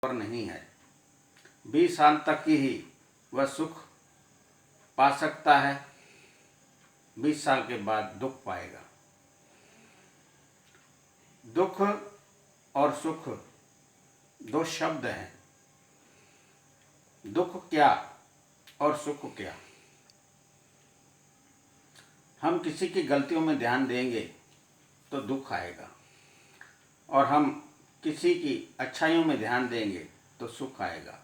पर नहीं है। 20 साल तक ही वह सुख पा सकता है, 20 साल के बाद दुख पाएगा। दुख और सुख दो शब्द हैं। दुख क्या और सुख क्या? हम किसी की गलतियों में ध्यान देंगे तो दुख आएगा, और हम किसी की अच्छाइयों में ध्यान देंगे तो सुख आएगा।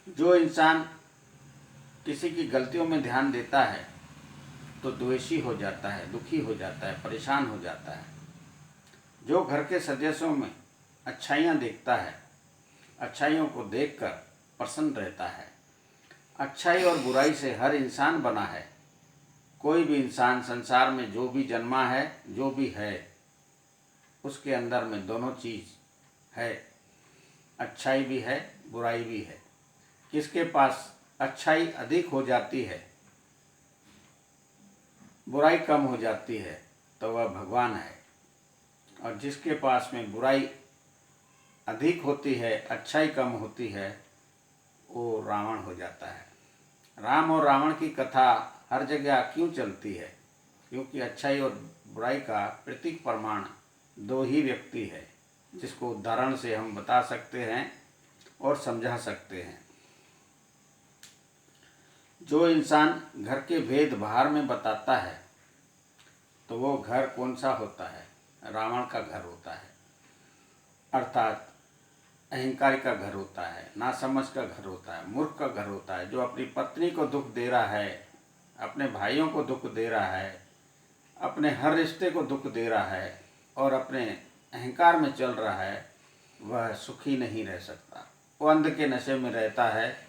जो इंसान किसी की गलतियों में ध्यान देता है तो द्वेषी हो जाता है, दुखी हो जाता है, परेशान हो जाता है। जो घर के सदस्यों में अच्छाइयाँ देखता है, अच्छाइयों को देखकर प्रसन्न रहता है। अच्छाई और बुराई से हर इंसान बना है। कोई भी इंसान संसार में जो भी जन्मा है, जो भी है, उसके अंदर में दोनों चीज़ है। अच्छाई भी है, बुराई भी है। किसके पास अच्छाई अधिक हो जाती है, बुराई कम हो जाती है, तो वह भगवान है। और जिसके पास में बुराई अधिक होती है, अच्छाई कम होती है, वो रावण हो जाता है। राम और रावण की कथा हर जगह क्यों चलती है? क्योंकि अच्छाई और बुराई का प्रतीक प्रमाण दो ही व्यक्ति है, जिसको उदाहरण से हम बता सकते हैं और समझा सकते हैं। जो इंसान घर के भेद बाहर में बताता है तो वो घर कौन सा होता है? रावण का घर होता है, अर्थात अहंकार का घर होता है, नासमझ का घर होता है, मूर्ख का घर होता है। जो अपनी पत्नी को दुख दे रहा है, अपने भाइयों को दुख दे रहा है, अपने हर रिश्ते को दुख दे रहा है और अपने अहंकार में चल रहा है, वह सुखी नहीं रह सकता। वो अंध के नशे में रहता है,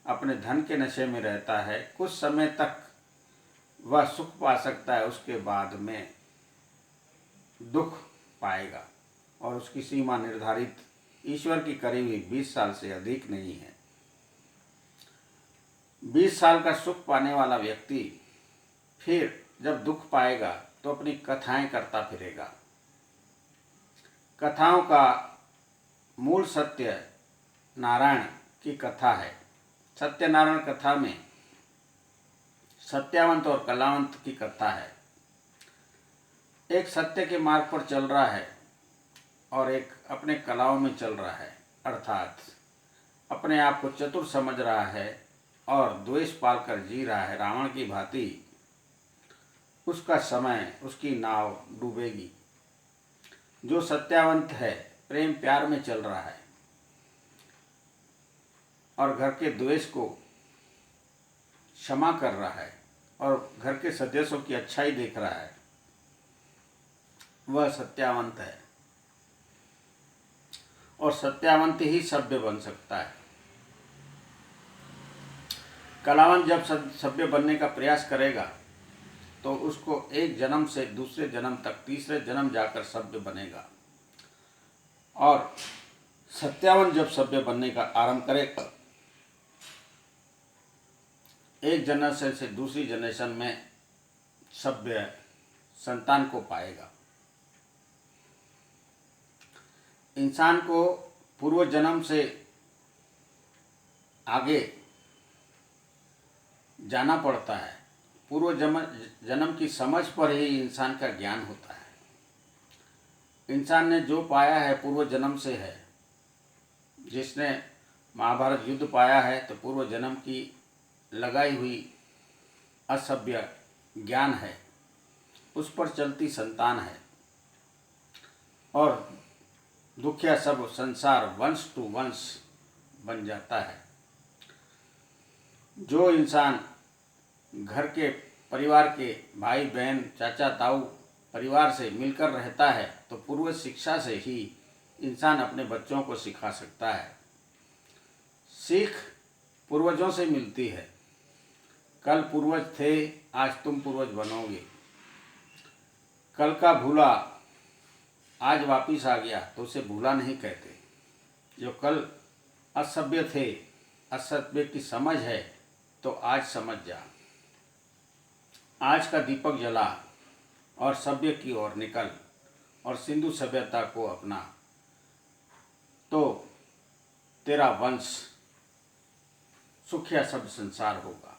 अपने धन के नशे में रहता है। कुछ समय तक वह सुख पा सकता है, उसके बाद में दुख पाएगा, और उसकी सीमा निर्धारित ईश्वर की करी हुई 20 साल से अधिक नहीं है। 20 साल का सुख पाने वाला व्यक्ति फिर जब दुख पाएगा तो अपनी कथाएं करता फिरेगा। कथाओं का मूल सत्य नारायण की कथा है। सत्यनारायण कथा में सत्यावंत और कलावंत की कथा है। एक सत्य के मार्ग पर चल रहा है और एक अपने कलाओं में चल रहा है, अर्थात अपने आप को चतुर समझ रहा है और द्वेष पालकर जी रहा है। रावण की भांति उसका समय, उसकी नाव डूबेगी। जो सत्यावंत है, प्रेम प्यार में चल रहा है और घर के द्वेष को क्षमा कर रहा है और घर के सदस्यों की अच्छाई देख रहा है, वह सत्यावंत है। और सत्यावंत ही सभ्य बन सकता है। कलावंत जब सभ्य बनने का प्रयास करेगा तो उसको एक जन्म से दूसरे जन्म तक, तीसरे जन्म जाकर सभ्य बनेगा। और सत्यावंत जब सभ्य बनने का आरंभ करेगा, एक जनरेशन से दूसरी जनरेशन में सभ्य संतान को पाएगा। इंसान को पूर्व जन्म से आगे जाना पड़ता है। पूर्व जन्म की समझ पर ही इंसान का ज्ञान होता है। इंसान ने जो पाया है पूर्व जन्म से है। जिसने महाभारत युद्ध पाया है तो पूर्व जन्म की लगाई हुई असभ्य ज्ञान है, उस पर चलती संतान है। और दुखिया सब संसार वंश टू वंश बन जाता है। जो इंसान घर के परिवार के भाई बहन, चाचा ताऊ परिवार से मिलकर रहता है तो पूर्व शिक्षा से ही इंसान अपने बच्चों को सिखा सकता है। सीख पूर्वजों से मिलती है। कल पूर्वज थे, आज तुम पूर्वज बनोगे। कल का भूला आज वापिस आ गया तो उसे भूला नहीं कहते। जो कल असभ्य थे, असभ्य की समझ है, तो आज समझ जा। आज का दीपक जला और सभ्य की ओर निकल और सिंधु सभ्यता को अपना, तो तेरा वंश सुखिया सब संसार होगा।